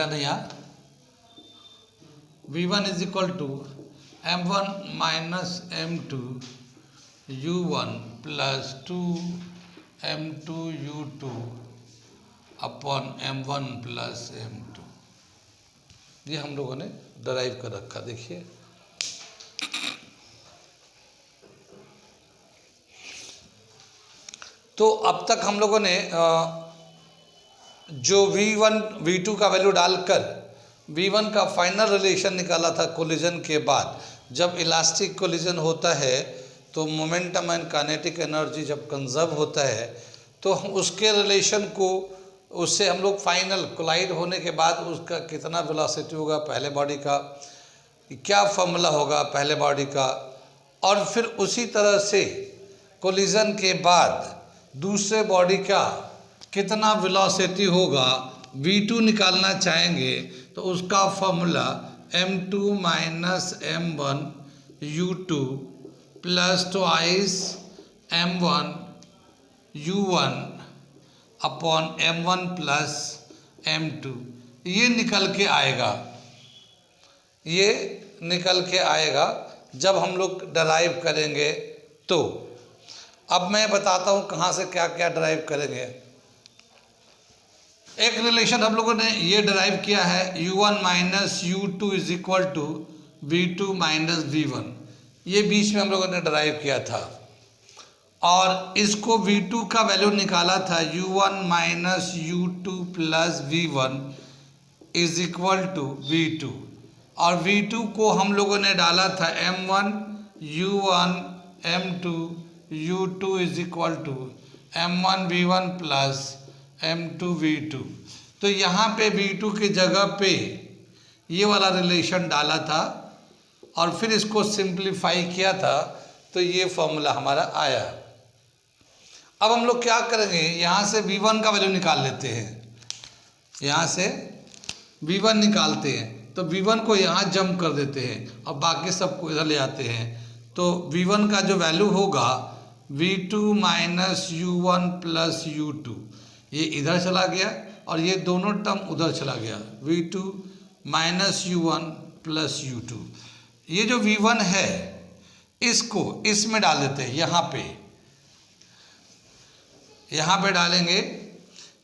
रहा ना यहाँ, V1 is equal to M1 minus M2 U1 plus 2 M2 U2 upon M1 plus M2। ये हम लोगों ने डराइव कर रखा, देखिए। तो अब तक हम लोगों ने जो V1 V2 का वैल्यू डालकर V1 का फाइनल रिलेशन निकाला था कोलिजन के बाद। जब इलास्टिक कोलिजन होता है तो मोमेंटम एंड काइनेटिक एनर्जी जब कंजर्व होता है तो हम उसके रिलेशन को, उससे हम लोग फाइनल कोलाइड होने के बाद उसका कितना वेलोसिटी होगा पहले बॉडी का, क्या फॉर्मूला होगा पहले बॉडी का, और फिर उसी तरह से कोलिजन के बाद दूसरे बॉडी का कितना वेलोसिटी होगा V2 निकालना चाहेंगे तो उसका formula M2 minus M1 U2 plus twice M1 U1 upon M1 plus M2, ये निकल के आएगा। ये निकल के आएगा जब हम लोग डराइव करेंगे। तो अब मैं बताता हूँ कहाँ से क्या क्या डराइव करेंगे। एक रिलेशन हम लोगों ने ये डराइव किया है, U1 minus U2 is equal to V2 minus V1। ये बीच में हम लोगों ने डराइव किया था और इसको V2 का वैल्यू निकाला था U1 minus U2 plus V1 is equal to V2, और V2 को हम लोगों ने डाला था M1 U1 M2 U2 is equal to M1 V1 plus M2 V2। तो यहाँ पे V2 की जगह पे ये वाला रिलेशन डाला था और फिर इसको सिंप्लीफाई किया था तो ये फॉर्मूला हमारा आया। अब हम लोग क्या करेंगे, यहाँ से V1 का वैल्यू निकाल लेते हैं। यहाँ से V1 निकालते हैं तो V1 को यहाँ जंप कर देते हैं और बाकी सबको इधर ले आते हैं। तो V1 का जो वैल्यू होगा V2 minus U1 plus U2, ये इधर चला गया और ये दोनों टर्म उधर चला गया, V2 minus U1 plus U2। ये जो V1 है इसको इसमें डाल देते हैं, यहाँ पे डालेंगे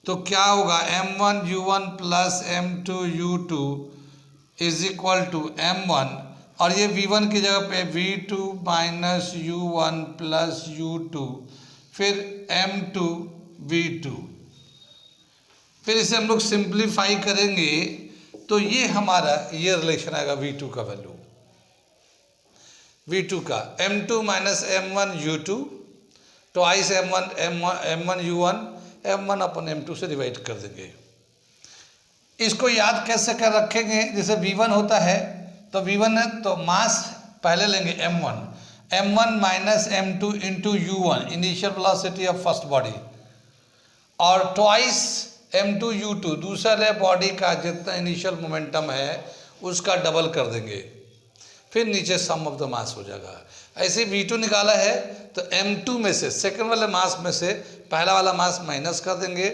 तो क्या होगा M1 U1 plus M2 U2 is equal to M1, और ये V1 की जगह पे V2 minus U1 plus U2 फिर M2 V2। फिर इसे हम लोग सिंप्लीफाई करेंगे तो ये हमारा ये रिलेशन आएगा V2 का वैल्यू, V2 का M2 minus M1 U2 twice M1 U1 M1 अपन M2 से डिवाइड कर देंगे। इसको याद कैसे कर रखेंगे, जैसे V1 होता है तो V1 है तो मास पहले लेंगे M1 minus M2 into U1 initial velocity of first body, और ट्वाइस M2 U2 दूसरे बॉडी का जितना इनिशियल मोमेंटम है उसका डबल कर देंगे, फिर नीचे सम ऑफ द मास हो जाएगा। ऐसे V2 निकाला है तो M2 में से सेकंड वाले मास में से पहला वाला मास माइनस कर देंगे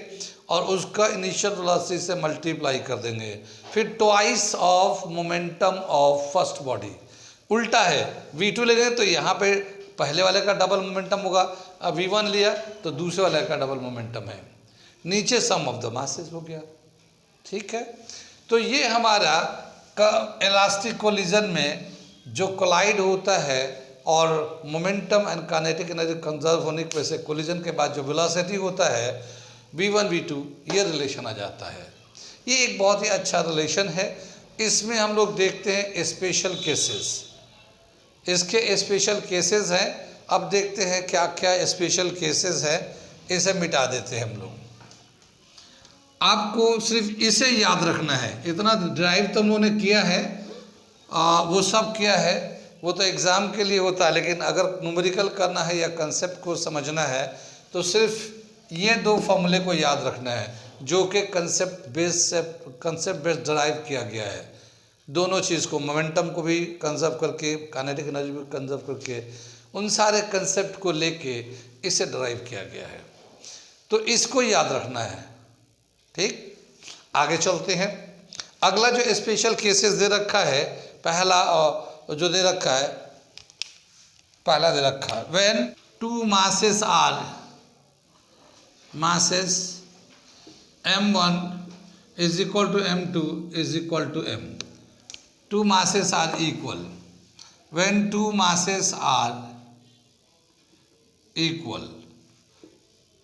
और उसका इनिशियल वेलोसिटी से मल्टीप्लाई कर देंगे, फिर twice of momentum of first body. उल्टा है, V2 लेंगे तो यहाँ पे पहले वाले का डबल मोमेंटम होगा, अब V1 लिया तो दूसरे वाले का डबल मोमेंटम है, नीचे सम ऑफ द मासेस हो गया। ठीक है, तो ये हमारा इलास्टिक कोलिजन में जो कोलाइड होता है और momentum and kinetic energy conserve होने की वजह से कोलिजन के बाद जो वेलोसिटी होता है V1 V2, ये रिलेशन आ जाता है। ये एक बहुत ही अच्छा रिलेशन है। इसमें हम लोग देखते हैं स्पेशल केसेस, इसके स्पेशल केसेस हैं। अब देखते हैं क्या क्या स्पेशल केसेस है, इसे मिटा देते हैं हम लोग। आपको सिर्फ इसे याद रखना है, इतना ड्राइव तो हम लोगों ने किया है, वो सब किया है, वो तो एग्ज़ाम के लिए होता है, लेकिन अगर न्यूमेरिकल करना है या कंसेप्ट को समझना है तो सिर्फ ये दो फॉर्मूले को याद रखना है जो कि कंसेप्ट बेस्ड ड्राइव किया गया है। दोनों चीज़ को, मोमेंटम को भी कंजर्व करके, काइनेटिक एनर्जी भी कंजर्व करके, उन सारे कंसेप्ट को लेके इसे ड्राइव किया गया है। तो इसको याद रखना है। ठीक, आगे चलते हैं। अगला जो स्पेशल केसेस दे रखा है, पहला जो दे रखा है, पहला दे रखा है when two masses are masses m1 is equal to m2 is equal to m. Two masses are equal. When two masses are equal,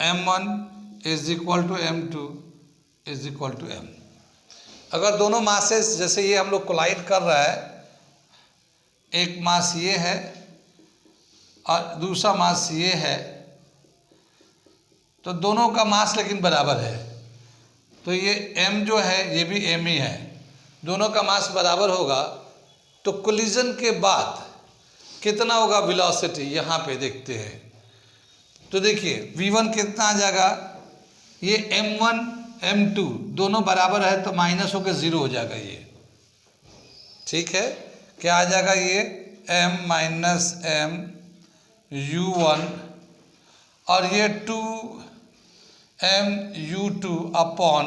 m1 is equal to m2 is equal to m. अगर दोनों masses, जैसे ये हम लोग collide कर रहा है, एक मास ये है और दूसरा मास ये है, तो दोनों का मास लेकिन बराबर है, तो ये m जो है ये भी m ही है, दोनों का मास बराबर होगा, तो कोलिजन के बाद कितना होगा वेलोसिटी, यहाँ पे देखते हैं। तो देखिए v1 कितना आ जाएगा, ये m1 m2 दोनों बराबर है तो माइनस होकर 0 हो जाएगा ये, ठीक है। क्या आ जाएगा ये m माइनस m u1 और ये 2m u2 upon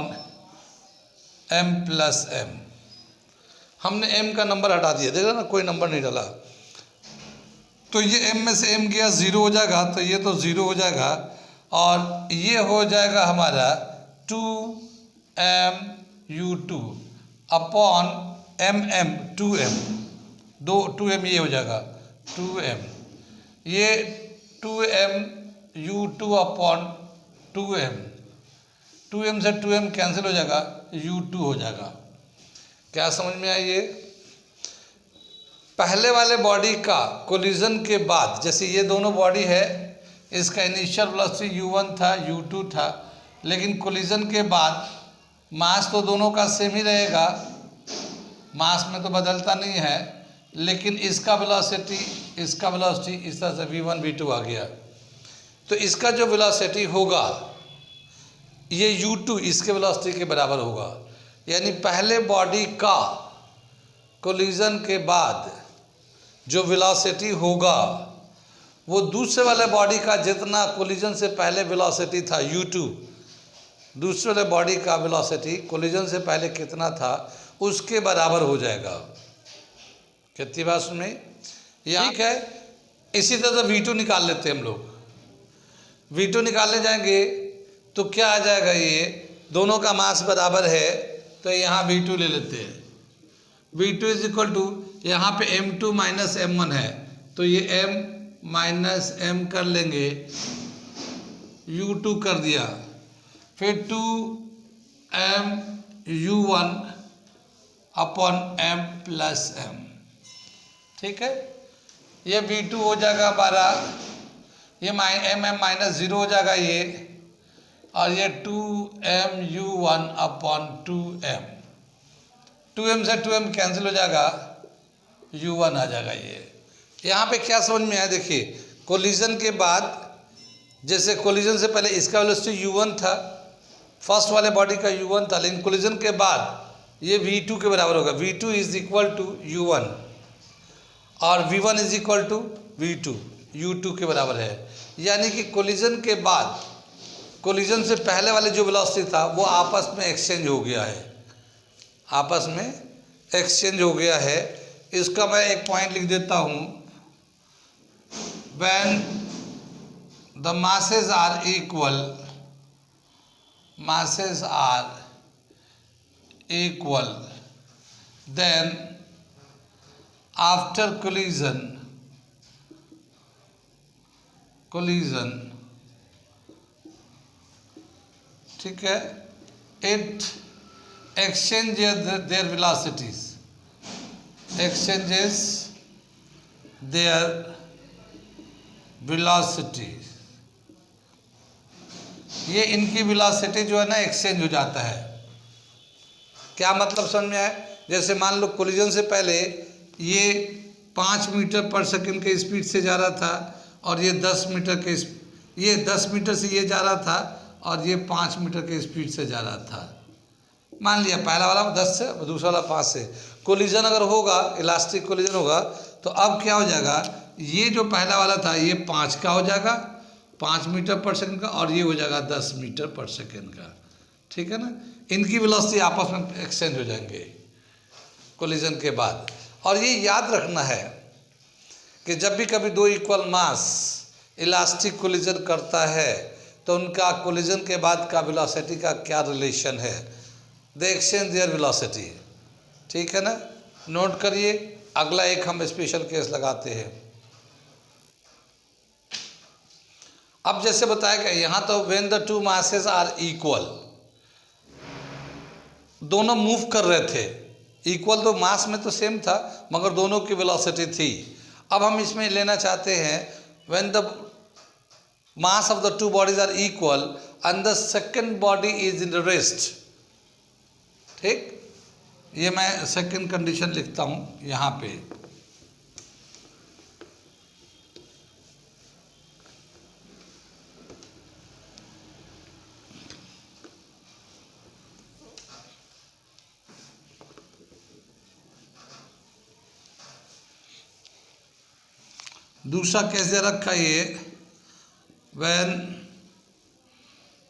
m plus m। हमने m का नंबर हटा दिया, देखा ना, कोई नंबर नहीं डाला, तो ये m में से m गया 0 हो जाएगा, तो ये तो 0 हो जाएगा और ये हो जाएगा हमारा 2m u2 upon mm 2m, 2m ये हो जाएगा 2m, ये 2m u2 अपॉन 2m से 2m कैंसिल हो जाएगा, u2 हो जाएगा। क्या समझ में आई? ये पहले वाले बॉडी का कोलिजन के बाद, जैसे ये दोनों बॉडी है, इसका इनिशियल वेलोसिटी u1 था, u2 था, लेकिन कोलिजन के बाद मास तो दोनों का सेम ही रहेगा, मास में तो बदलता नहीं है, लेकिन इसका वेलोसिटी इस तरह से v1 v2 आ गया, तो इसका जो वेलोसिटी होगा ये u2 इसके वेलोसिटी के बराबर होगा। यानी पहले बॉडी का कोलिजन के बाद जो वेलोसिटी होगा वो दूसरे वाले बॉडी का जितना कोलिजन से पहले वेलोसिटी था u2, दूसरे वाले बॉडी का वेलोसिटी कोलिजन से पहले कितना था उसके बराबर हो जाएगा। कितनी बात सुन में? ठीक है। इसी तरह से v2 निकाल लेते हैं हम लोग। v2 निकालने जाएंगे तो क्या आ जाएगा, ये दोनों का मास बराबर है, तो यहाँ v2 ले लेते हैं। v2 इज इक्वल टू, यहाँ पे m2 माइनस m1 है, तो ये m माइनस m कर लेंगे, u2 कर दिया, फिर 2m u1 upon m plus m, ठीक है। ये v2 हो जाएगा हमारा, ये m माइनस 0 हो जाएगा ये, और ये 2m u1 upon 2m, 2m से 2m कैंसिल हो जाएगा, u1 आ जाएगा ये। यहाँ पे क्या समझ में आया? देखिए कोलिजन के बाद, जैसे कोलिजन से पहले इसका वेलोसिटी u1 था, फर्स्ट वाले बॉडी का u1 था, लेकिन कोलिजन के बाद ये v2 के बराबर होगा, v2 is equal to u1 और v1 is equal to v2, u2 के बराबर है। यानी कि कोलिजन के बाद, कोलिजन से पहले वाले जो वेलोसिटी था वो आपस में एक्सचेंज हो गया है, आपस में एक्सचेंज हो गया है। इसका मैं एक पॉइंट लिख देता हूँ, when the masses are equal, masses are equal, then after collision ठीक है, it exchanges their velocities, exchanges their velocities, ये इनकी वेलोसिटी जो है ना एक्सचेंज हो जाता है। क्या मतलब समझ में आया? जैसे मान लो कोलिजन से पहले ये 5 मीटर पर सेकंड के स्पीड से जा रहा था और ये 10 मीटर के, ये 10 मीटर से ये जा रहा था और ये 5 मीटर के स्पीड से जा रहा था। मान लिया पहला वाला 10 से, दूसरा वाला 5 से। कोलिजन अगर होगा, इलास्टिक कोलिजन होगा, तो अब क्या हो जाएगा, ये जो पहला वाला था ये 5 का हो जाएगा, 5 मीटर पर सेकंड का, और ये हो जाएगा 10 मीटर पर सेकंड का, ठीक है ना। इनकी वेलोसिटी आपस में एक्सचेंज हो जाएंगे। कोलिजन के बाद। और ये याद रखना है कि जब भी कभी दो इक्वल मास इलास्टिक कोलिजन करता है तो उनका कोलिजन के बाद का वेलोसिटी का क्या रिलेशन है, दे एक्सचेंज देयर वेलोसिटी। ठीक है ना, नोट करिए। अगला एक हम स्पेशल केस लगाते हैं। अब जैसे बताया गया यहाँ तो when the two masses are equal, दोनों मूव कर रहे थे, इक्वल तो मास में तो सेम था मगर दोनों की वेलोसिटी थी। अब हम इसमें लेना चाहते हैं when the mass of the two bodies are equal and the second body is in rest. ठीक, ये मैं सेकेंड कंडीशन लिखता हूँ यहाँ पे। दूसरा कैसे रखा ये, when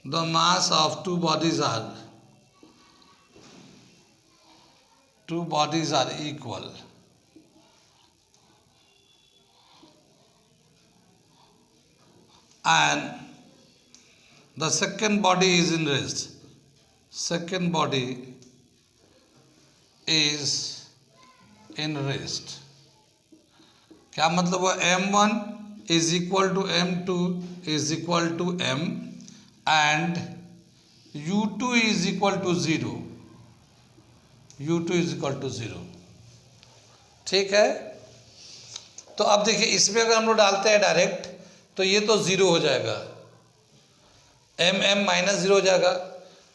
the mass of two bodies are equal and the second body is in rest, second body is in rest। क्या मतलब हुआ, m1 is equal to m2 is equal to m and u2 is equal to 0, u2 is equal to 0। ठीक है, तो अब देखिए इसमें अगर हम लोग डालते हैं डायरेक्ट तो ये तो 0 हो जाएगा, m माइनस 0 हो जाएगा।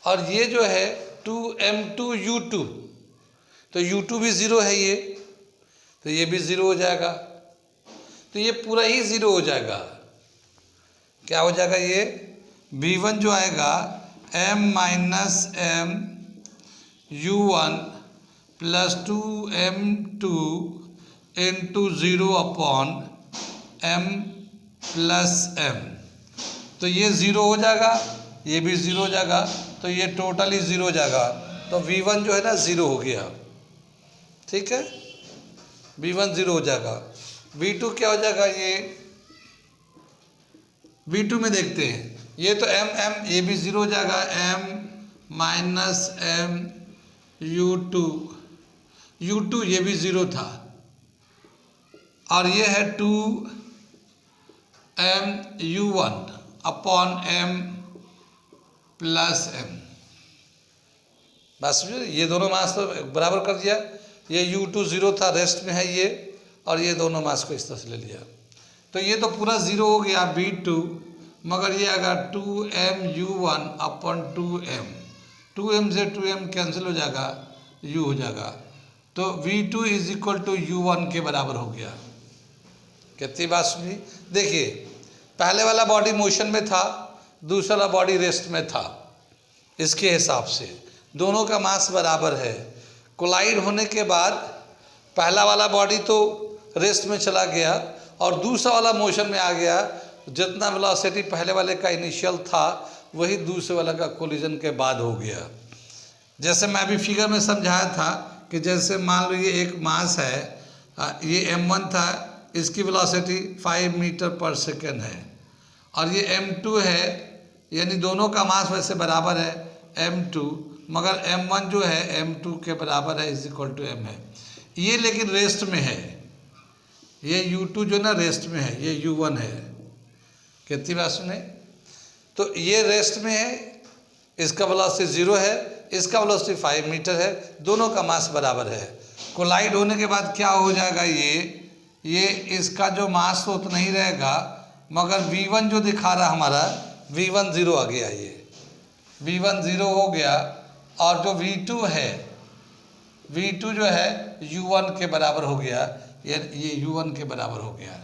और ये जो है 2m2 u2, तो u2 भी 0 है ये, तो ये भी 0 हो जाएगा। तो ये पूरा ही 0 हो जाएगा। क्या हो जाएगा, ये v1 जो आएगा m minus m u1 plus 2m2 into 0 upon m plus m, तो ये 0 हो जाएगा, ये भी 0 हो जाएगा, तो ये टोटली 0 हो जाएगा। तो v1 जो है ना 0 हो गया। ठीक है, v1 0 हो जाएगा। v2 क्या हो जाएगा, ये v2 में देखते हैं, ये तो m ये भी 0 हो जाएगा, m माइनस m u2 ये भी 0 था, और ये है 2m u1 upon m plus m। बस ये दोनों मास तो बराबर कर दिया, ये u2 0 था, रेस्ट में है ये, और ये दोनों मास को इस तरह से ले लिया, तो ये तो पूरा 0 हो गया v2, मगर ये अगर 2m u1 अपॉन 2m से 2m कैंसिल हो जाएगा, u हो जाएगा, तो v2 is equal to u1 के बराबर हो गया। कितनी बात सुनी, देखिए पहले वाला बॉडी मोशन में था, दूसरा वाला बॉडी रेस्ट में था, इसके हिसाब से दोनों का मास बराबर है। कोलाइड होने के बाद पहला वाला बॉडी तो रेस्ट में चला गया और दूसरा वाला मोशन में आ गया, जितना वेलोसिटी पहले वाले का इनिशियल था वही दूसरे वाला का कोलिजन के बाद हो गया। जैसे मैं अभी फिगर में समझाया था कि जैसे मान लो ये एक मास है, ये m1 था, इसकी वेलोसिटी 5 मीटर पर सेकेंड है, और ये m2 है, यानी दोनों का मास वैसे बराबर है m2, मगर m1 जो है m2 के बराबर है, इज इक्वल टू m है। ये लेकिन रेस्ट में है, ये u2 जो ना रेस्ट में है, ये u1 है। कितनी बात सुने, तो ये रेस्ट में है, इसका वेलोसिटी 0 है, इसका वेलोसिटी 5 मीटर है, दोनों का मास बराबर है। कोलाइड होने के बाद क्या हो जाएगा, ये इसका जो मास तो उतना ही रहेगा, मगर v1 जो दिखा रहा हमारा v1 0 आ गया, ये v1 0 हो गया, और जो v2 है, v2 जो है u1 के बराबर हो गया, ये u1 के बराबर हो गया,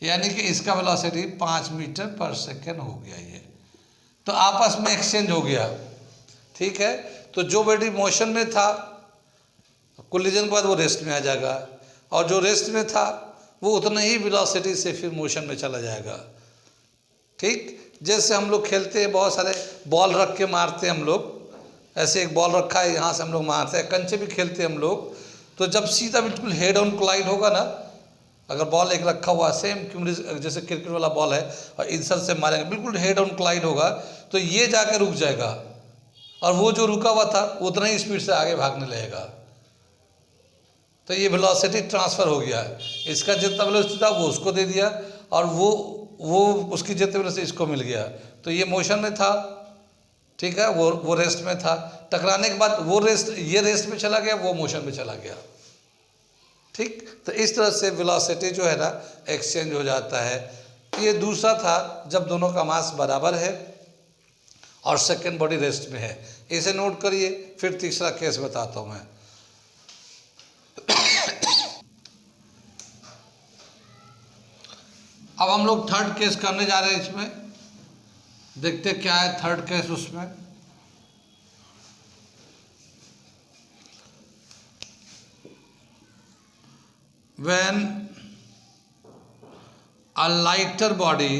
यानी कि इसका वेलोसिटी 5 मीटर पर सेकेंड हो गया। ये तो आपस में एक्सचेंज हो गया। ठीक है, तो जो बॉडी मोशन में था कोलिजन के बाद वो रेस्ट में आ जाएगा, और जो रेस्ट में था वो उतना ही वेलोसिटी से फिर मोशन में चला जाएगा। ठीक, जैसे हम लोग खेलते हैं, बहुत सारे बॉल रख के मारते हैं हम लोग, ऐसे एक बॉल रखा है, यहाँ से हम लोग मारते हैं, कंचे भी खेलते हैं हम लोग, तो जब सीधा बिल्कुल हेड ऑन कोलाइड होगा ना, अगर बॉल एक रखा हुआ सेम जैसे क्रिकेट वाला बॉल है और इधर से मारेंगे, बिल्कुल हेड ऑन कोलाइड होगा, तो ये जाके रुक जाएगा और वो जो रुका हुआ था उतना ही स्पीड से आगे भागने लगेगा। तो ये वेलोसिटी ट्रांसफ़र हो गया है, इसका जितना वेलोसिटी था वो उसको दे दिया और वो उसकी जितने वेलोसिटी इसको मिल गया, तो ये मोशन में था, ठीक है, वो रेस्ट में था। टकराने के बाद ये रेस्ट में चला गया, वो मोशन में चला गया, ठीक। तो इस तरह से वेलोसिटी जो है ना एक्सचेंज हो जाता है। ये दूसरा था जब दोनों का मास बराबर है और सेकेंड बॉडी रेस्ट में है, इसे नोट करिए। फिर तीसरा केस बताता हूँ मैं। अब हम लोग थर्ड केस करने जा रहे हैं, इसमें देखते क्या है थर्ड केस। उसमें when a lighter body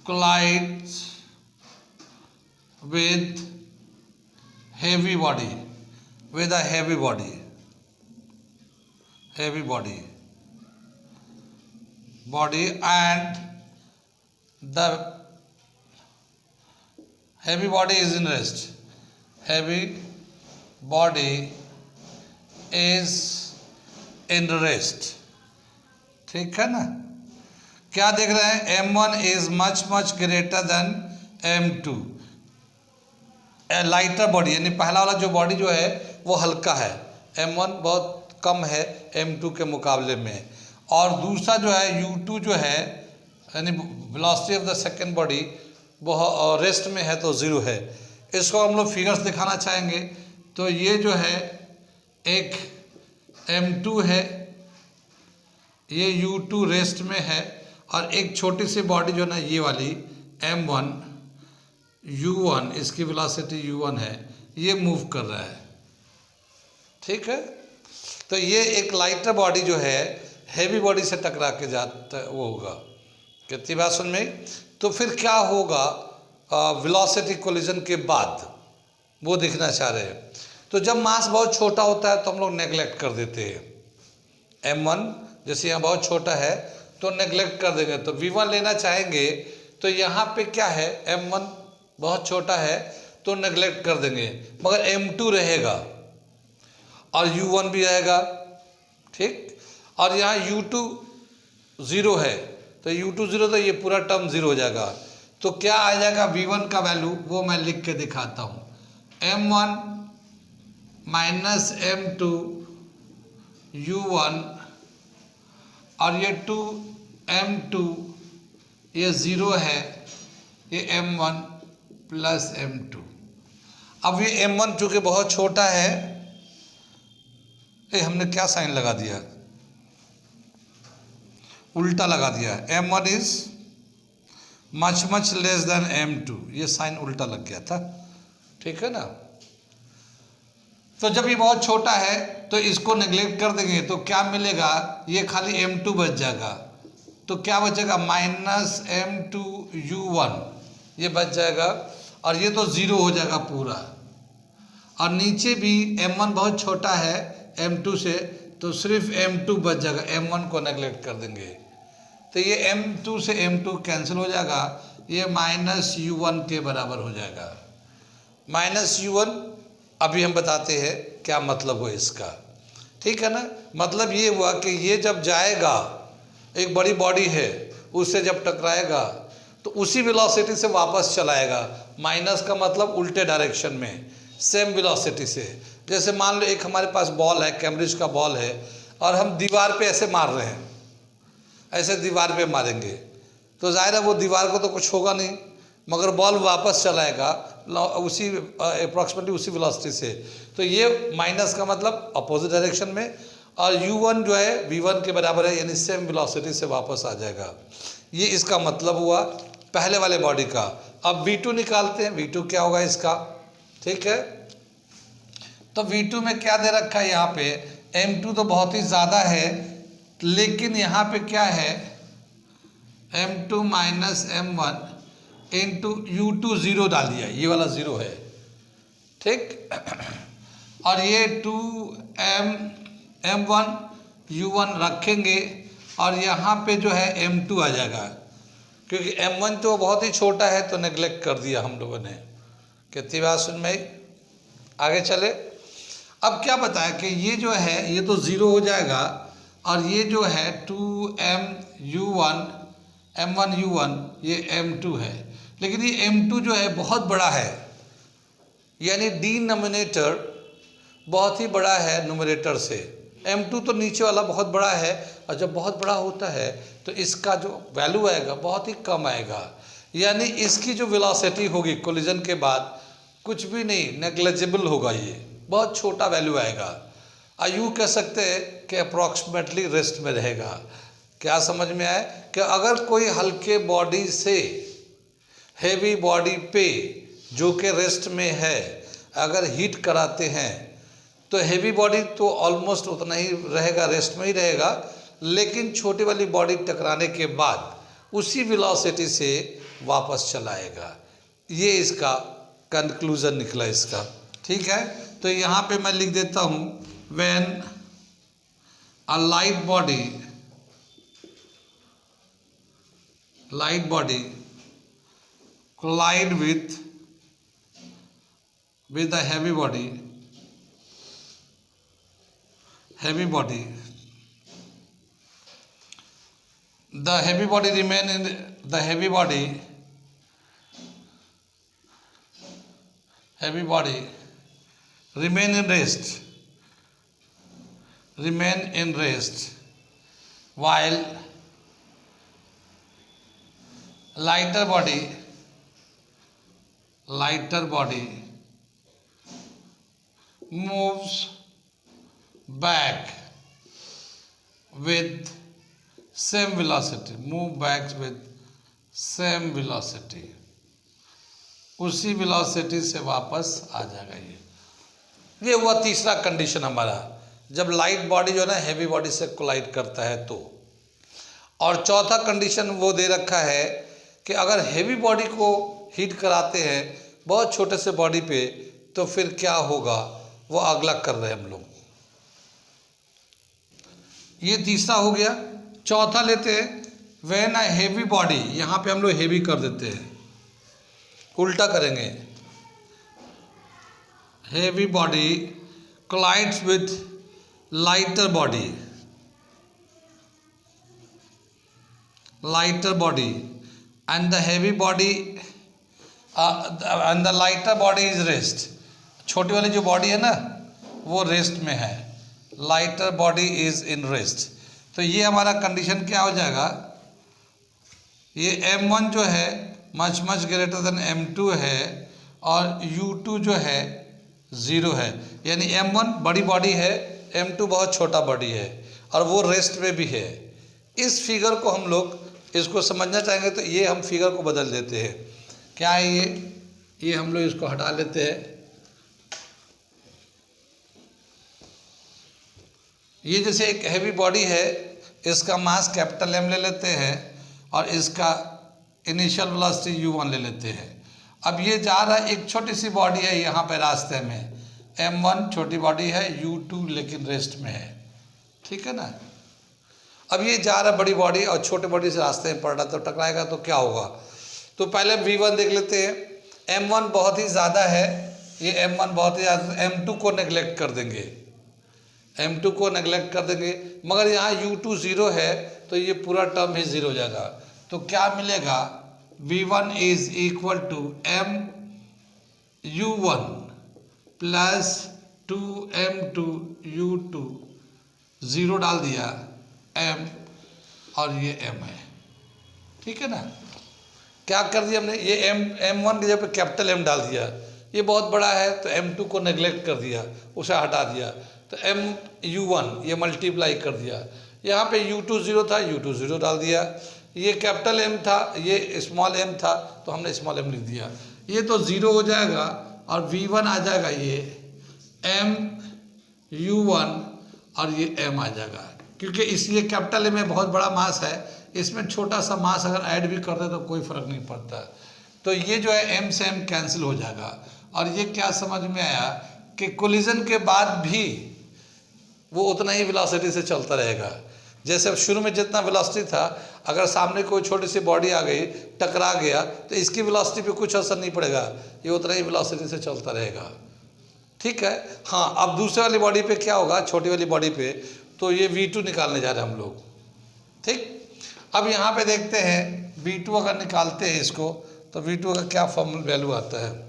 collides with heavy body, with a heavy body and the heavy body is in rest, heavy body is in rest, ठीक है ना। क्या देख रहे हैं, M1 is much greater than M2। Lighter body यानी पहला वाला जो बॉडी जो है वो हल्का है, M1 बहुत कम है M2 के मुकाबले में, और दूसरा जो है U2 जो है यानी velocity of the second body वो रेस्ट में है तो ज़ीरो है। इसको हम लोग फिगर्स दिखाना चाहेंगे। तो ये जो है एक M2 है, ये U2 रेस्ट में है, और एक छोटी सी बॉडी जो ना ये वाली M1 U1, इसकी वेलोसिटी U1 है, ये मूव कर रहा है, ठीक है। तो ये एक लाइटर बॉडी जो है हैवी बॉडी से टकरा के जाता वो होगा। कितनी बात सुन में। तो फिर क्या होगा वेलोसिटी कोलिजन के बाद, वो देखना चाह रहे हैं। तो जब मास बहुत छोटा होता है तो हम लोग नेगलेक्ट कर देते हैं। M1 जैसे यहाँ बहुत छोटा है तो नेगलेक्ट कर देंगे, तो V1 लेना चाहेंगे तो यहाँ पे क्या है, M1 बहुत छोटा है तो नेगलेक्ट कर देंगे, मगर M2 रहेगा और U1 भी रहेगा, ठीक। और यहाँ U2 ज़ीरो है तो U2 ज़ीरो, तो ये पूरा टर्म ज़ीरो हो जाएगा। तो क्या आ जाएगा V1 का वैल्यू, वो मैं लिख के दिखाता हूँ। M1 माइनस M2 U1, और ये 2M2 ये ज़ीरो है, ये M1 प्लस M2। अब ये M1 चूँकि बहुत छोटा है, ये हमने क्या साइन लगा दिया, उल्टा लगा दिया। M1 is much less than M2, ये साइन उल्टा लग गया था, ठीक है ना। तो जब ये बहुत छोटा है तो इसको नेग्लेक्ट कर देंगे तो क्या मिलेगा, ये खाली M2 बच जाएगा। तो क्या बचेगा, माइनस M2 U1 ये बच जाएगा, और ये तो ज़ीरो हो जाएगा पूरा। और नीचे भी M1 बहुत छोटा है M2 से, तो सिर्फ M2 बच जाएगा, M1 को नेग्लेक्ट कर देंगे। तो ये M2 से M2 कैंसिल हो जाएगा, ये माइनस U1 के बराबर हो जाएगा। माइनस U1 अभी हम बताते हैं क्या मतलब हो इसका, ठीक है ना। मतलब ये हुआ कि ये जब जाएगा, एक बड़ी बॉडी है, उससे जब टकराएगा तो उसी वेलोसिटी से वापस चलाएगा। माइनस का मतलब उल्टे डायरेक्शन में, सेम वेलोसिटी से। जैसे मान लो एक हमारे पास बॉल है, कैम्ब्रिज का बॉल है, और हम दीवार पे ऐसे मार रहे हैं, ऐसे दीवार पे मारेंगे तो जाहिर है वो दीवार को तो कुछ होगा नहीं, मगर बॉल वापस चलाएगा उसी अप्रॉक्सीमेटली उसी वेलोसिटी से। तो ये माइनस का मतलब अपोजिट डायरेक्शन में, और U1 जो है V1 के बराबर है, यानी सेम वेलोसिटी से वापस आ जाएगा। ये इसका मतलब हुआ पहले वाले बॉडी का। अब V2 निकालते हैं, V2 क्या होगा इसका, ठीक है। तो V2 में क्या दे रखा है, यहाँ पे M2 तो बहुत ही ज़्यादा है, लेकिन यहाँ पे क्या है, M2 minus M1 into U2 zero डाल दिया, ये वाला ज़ीरो है, ठीक। और ये 2m1u1 रखेंगे और यहाँ पे जो है m2 आ जाएगा, क्योंकि m1 तो बहुत ही छोटा है तो नेग्लेक्ट कर दिया हम लोगों ने। कितनी बात सुन में, आगे चले। अब क्या बताया कि ये जो है ये तो ज़ीरो हो जाएगा और ये जो है 2m1u1 ये m2 है, लेकिन ये m2 जो है बहुत बड़ा है, यानी डिनोमिनेटर बहुत ही बड़ा है न्यूमरेटर से। m2 तो नीचे वाला बहुत बड़ा है, और जब बहुत बड़ा होता है तो इसका जो वैल्यू आएगा बहुत ही कम आएगा, यानी इसकी जो वेलोसिटी होगी कोलिजन के बाद कुछ भी नहीं, नेग्लिजिबल होगा, ये बहुत छोटा वैल्यू आएगा। यूँ कह सकते हैं कि अप्रॉक्सीमेटली रेस्ट में रहेगा। क्या समझ में आए कि अगर कोई हल्के बॉडी से हेवी बॉडी पे जो कि रेस्ट में है अगर हीट कराते हैं तो हेवी बॉडी तो ऑलमोस्ट उतना ही रहेगा, रेस्ट में ही रहेगा, लेकिन छोटी वाली बॉडी टकराने के बाद उसी वेलोसिटी से वापस चलाएगा। ये इसका कंक्लूजन निकला इसका, ठीक है। तो यहाँ पे मैं लिख देता हूँ, when a light body collide with a heavy body, the heavy body remain in rest, while lighter body moves back with same velocity, उसी वेलोसिटी से वापस आ जाएगा। ये हुआ तीसरा कंडीशन हमारा, जब लाइट बॉडी जो है ना हेवी बॉडी से कोलाइड करता है तो। और चौथा कंडीशन वो दे रखा है कि अगर हेवी बॉडी को हीट कराते हैं बहुत छोटे से बॉडी पे तो फिर क्या होगा, वो अगला कर रहे हैं हम लोग। ये तीसरा हो गया। चौथा लेते हैं, व्हेन अ हेवी बॉडी, यहाँ पे हम लोग हेवी कर देते हैं, उल्टा करेंगे। Heavy body collides with lighter body and the heavy body and the lighter body is rest। छोटी वाली जो बॉडी है ना वो रेस्ट में है, lighter body is in rest. तो ये हमारा कंडीशन क्या हो जाएगा, ये m1 जो है मच ग्रेटर देन m2 है और u2 जो है 0 है, यानी m1 बड़ी बॉडी है, m2 बहुत छोटा बॉडी है और वो रेस्ट में भी है। इस फिगर को हम लोग इसको समझना चाहेंगे तो ये हम फिगर को बदल देते हैं। क्या है ये हम लोग इसको हटा लेते हैं। ये जैसे एक हैवी बॉडी है, इसका मास कैपिटल M ले लेते हैं और इसका इनिशियल वेलोसिटी u1 ले लेते हैं। अब ये जा रहा है, एक छोटी सी बॉडी है यहाँ पे रास्ते में, m1 छोटी बॉडी है, u2 लेकिन रेस्ट में है, ठीक है ना। अब ये जा रहा है बड़ी बॉडी और छोटे बॉडी से रास्ते में पड़ रहा तो टकराएगा तो क्या होगा। तो पहले v1 देख लेते हैं। m1 बहुत ही ज़्यादा है, ये m1 बहुत ही ज़्यादा, m2 को नेग्लेक्ट कर देंगे, मगर यहाँ u2 0 है तो ये पूरा टर्म ही 0 हो जाएगा। तो क्या मिलेगा, v1 is equal to m u1 plus 2m2 u2, 0 डाल दिया m और ये m है, ठीक है ना। क्या कर दिया हमने, ये m1 की जगह पे कैपिटल M डाल दिया, ये बहुत बड़ा है तो m2 को नेग्लेक्ट कर दिया, उसे हटा दिया, तो m u1 ये मल्टीप्लाई कर दिया। यहाँ पे u2 0 था, u2 0 डाल दिया, ये कैपिटल M था, ये स्मॉल m था तो हमने स्मॉल m लिख दिया। ये तो 0 हो जाएगा और v1 आ जाएगा ये m u1 और ये m आ जाएगा, क्योंकि इसलिए कैपिटल M में बहुत बड़ा मास है, इसमें छोटा सा मास अगर ऐड भी कर दे तो कोई फ़र्क नहीं पड़ता। तो ये जो है m से m कैंसिल हो जाएगा और ये क्या समझ में आया कि कोलिजन के बाद भी वो उतना ही वेलोसिटी से चलता रहेगा। जैसे शुरू में जितना वेलोसिटी था, अगर सामने कोई छोटी सी बॉडी आ गई, टकरा गया, तो इसकी वेलोसिटी पे कुछ असर नहीं पड़ेगा, ये उतना ही वेलोसिटी से चलता रहेगा। ठीक है। हाँ, अब दूसरे वाली बॉडी पे क्या होगा, छोटी वाली बॉडी पे, तो ये v2 निकालने जा रहे हैं हम लोग। ठीक, अब यहाँ पे देखते हैं v2 अगर निकालते हैं इसको, तो v2 का क्या फॉर्मूला वैल्यू आता है।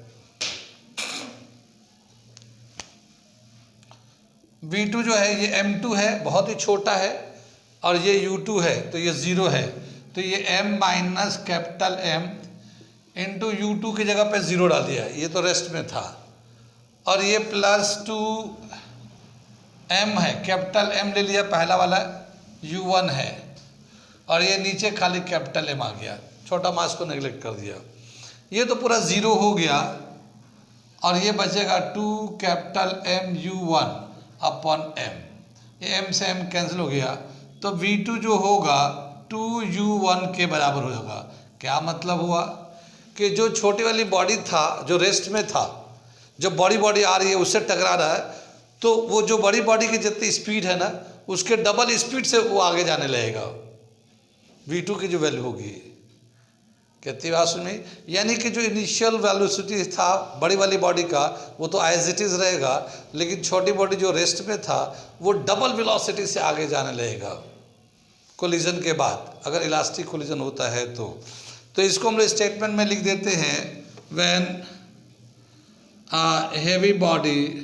v2 जो है ये m2 है, बहुत ही छोटा है, और ये u2 है तो ये 0 है, तो ये m minus capital M into u2 की जगह पे 0 डाल दिया, ये तो रेस्ट में था, और ये प्लस 2m है, कैपिटल M ले लिया पहला वाला, u1 है, और ये नीचे खाली कैपिटल M आ गया, छोटा मास को नेगलेक्ट कर दिया, ये तो पूरा 0 हो गया, और ये बचेगा 2 capital M u1 upon M, ये M से M कैंसिल हो गया, तो v2 जो होगा 2u1 के बराबर हो जाएगा। क्या मतलब हुआ कि जो छोटी वाली बॉडी था, जो रेस्ट में था, जो बड़ी बॉडी आ रही है उससे टकरा रहा है, तो वो जो बड़ी बॉडी की जितनी स्पीड है ना, उसके डबल स्पीड से वो आगे जाने लगेगा, v2 की जो वैल्यू होगी। कितनी बात सुनी, यानी कि जो इनिशियल वेलोसिटी था बड़ी वाली बॉडी का, वो तो एज इट इज़ रहेगा, लेकिन छोटी बॉडी जो रेस्ट में था वो डबल वेलोसिटी से आगे जाने लगेगा कोलिजन के बाद, अगर इलास्टिक कोलिजन होता है तो इसको हम लोग स्टेटमेंट में लिख देते हैं, when heavy body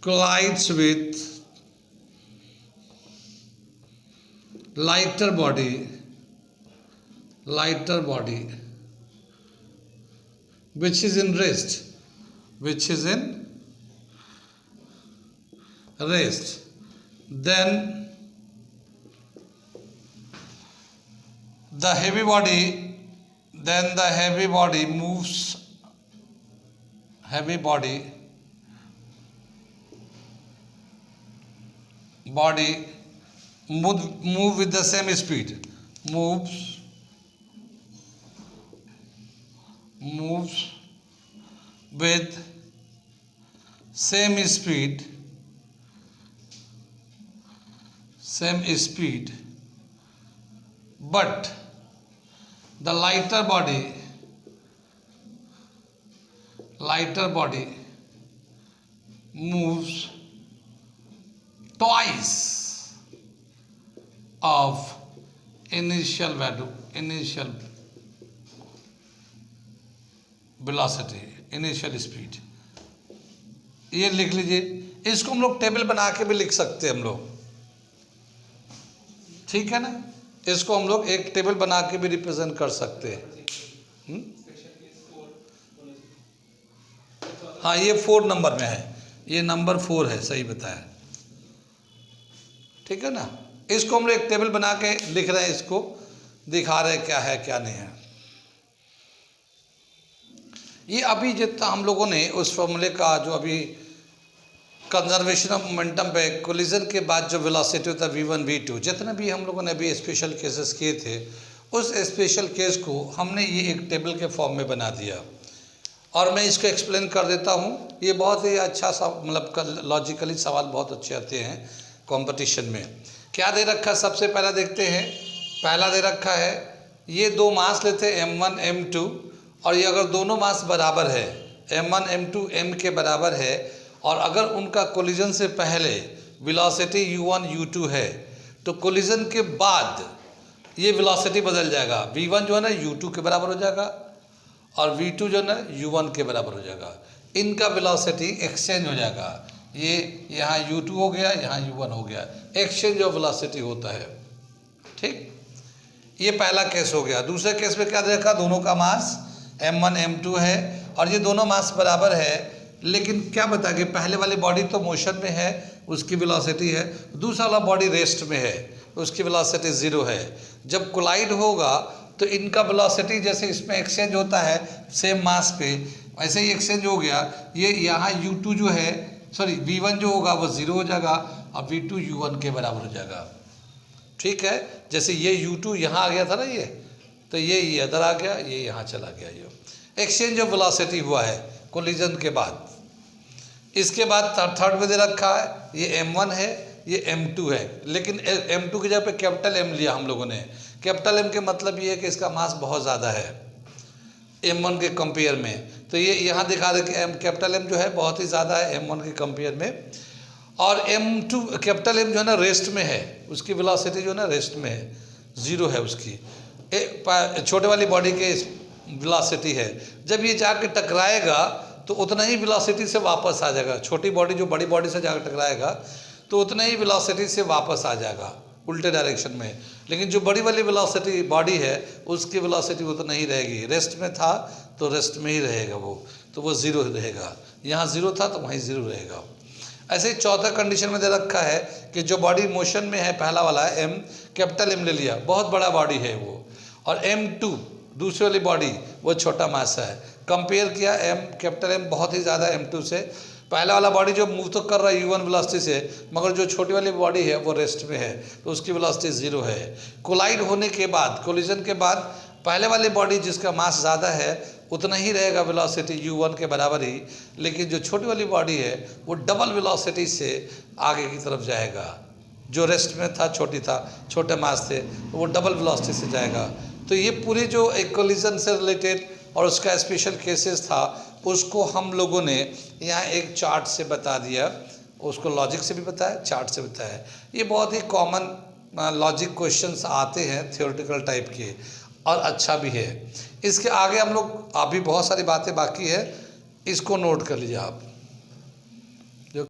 collides with lighter body which is in rest, then the heavy body move with the same speed, moves with same speed, but the lighter body moves twice of initial velocity, initial speed। ये लिख लीजिए, इसको हम लोग table बना के भी लिख सकते हैं हम लोग, ठीक है ना, इसको हम लोग एक टेबल बना के भी रिप्रेजेंट कर सकते हैं। हाँ, ये 4 नंबर में है, ये नंबर 4 है, सही बताया, ठीक है ना। इसको हम लोग एक टेबल बना के लिख रहे हैं, इसको दिखा रहे हैं क्या है क्या नहीं है। ये अभी जितना हम लोगों ने उस फॉर्मूले का जो अभी कंजर्वेशन ऑफ मोमेंटम पे कोलिजन के बाद जो वेलोसिटी होता है v1 v2, जितने भी हम लोगों ने अभी स्पेशल केसेस किए थे, उस स्पेशल केस को हमने ये एक टेबल के फॉर्म में बना दिया, और मैं इसको एक्सप्लेन कर देता हूँ। ये बहुत ही अच्छा सा, मतलब लॉजिकली सवाल बहुत अच्छे आते हैं कंपटीशन में। क्या दे रखा है, सबसे पहला देखते हैं। पहला दे रखा है, ये 2 मास लेते हैं m1 m2, और ये अगर दोनों मास बराबर है, m1 m2 m के बराबर है, और अगर उनका कोलिजन से पहले वेलोसिटी u1 u2 है, तो कोलिजन के बाद ये वेलोसिटी बदल जाएगा, v1 जो है ना u2 के बराबर हो जाएगा, और v2 जो है ना u1 के बराबर हो जाएगा। इनका वेलोसिटी एक्सचेंज हो जाएगा, ये यहाँ u2 हो गया, यहाँ u1 हो गया, एक्सचेंज ऑफ वेलोसिटी होता है। ठीक, ये पहला केस हो गया। दूसरे केस में क्या देखा, दोनों का मास m1 m2 है, और ये दोनों मास बराबर है, लेकिन क्या बता कि पहले वाली बॉडी तो मोशन में है, उसकी वेलोसिटी है, दूसरा वाला बॉडी रेस्ट में है, उसकी वेलोसिटी 0 है। जब कोलाइड होगा तो इनका वेलोसिटी जैसे इसमें एक्सचेंज होता है सेम मास पे, वैसे ही एक्सचेंज हो गया। ये यहाँ u2 जो है, सॉरी v1 जो होगा वो 0 हो जाएगा, और v2 u1 के बराबर हो जाएगा। ठीक है, जैसे ये u2 यहाँ आ गया था ना, ये तो ये इधर आ गया, ये यहाँ चला गया। ये एक्सचेंज ऑफ वेलोसिटी हुआ है कोलिजन के बाद। इसके बाद थर्ड में दे रखा है ये m1 है, ये m2 है, लेकिन m2 की जगह पे कैपिटल M लिया हम लोगों ने। कैपिटल M के मतलब ये है कि इसका मास बहुत ज़्यादा है m1 के कंपेयर में। तो ये यहाँ दिखा दे कि कैपिटल M जो है बहुत ही ज़्यादा है m1 के कंपेयर में। और m2 कैपिटल M जो है ना रेस्ट में है, उसकी वेलोसिटी जो है ना रेस्ट में है, 0 है उसकी। छोटे वाली बॉडी के वेलोसिटी है, जब ये जाके टकराएगा तो उतना ही वेलोसिटी से वापस आ जाएगा। छोटी बॉडी जो बड़ी बॉडी से जाकर टकराएगा तो उतना ही वेलोसिटी से वापस आ जाएगा उल्टे डायरेक्शन में। लेकिन जो बड़ी वाली वेलोसिटी बॉडी है उसकी वेलोसिटी उतना ही रहेगी। रेस्ट में था तो रेस्ट में ही रहेगा वो, तो वो 0 रहेगा। यहाँ 0 था तो वहीं 0 रहेगा। ऐसे ही चौथा कंडीशन में दे रखा है कि जो बॉडी मोशन में है, पहला वाला है M, कैपिटल M ले लिया, बहुत बड़ा बॉडी है वो, और M2 दूसरी वाली बॉडी वो छोटा मासा है। कंपेयर किया कैपिटल M बहुत ही ज़्यादा M2 से। पहला वाला बॉडी जो मूव तो कर रहा है u1 वेलोसिटी से, मगर जो छोटी वाली बॉडी है वो रेस्ट में है तो उसकी वेलोसिटी 0 है। कोलाइड होने के बाद, कोलिजन के बाद, पहले वाली बॉडी जिसका मास ज़्यादा है उतना ही रहेगा वेलोसिटी u1 के बराबर ही, लेकिन जो छोटी वाली बॉडी है वो डबल वेलोसिटी से आगे की तरफ जाएगा। जो रेस्ट में था, छोटे मास थे, वो डबल वेलोसिटी से जाएगा। तो ये पूरी जो एक कोलिजन से रिलेटेड और उसका स्पेशल केसेस था उसको हम लोगों ने यहाँ एक चार्ट से बता दिया, उसको लॉजिक से भी बताया, चार्ट से बताया। ये बहुत ही कॉमन लॉजिक क्वेश्चंस आते हैं थ्योरेटिकल टाइप के, और अच्छा भी है। इसके आगे हम लोग अभी बहुत सारी बातें बाकी है, इसको नोट कर लीजिए आप।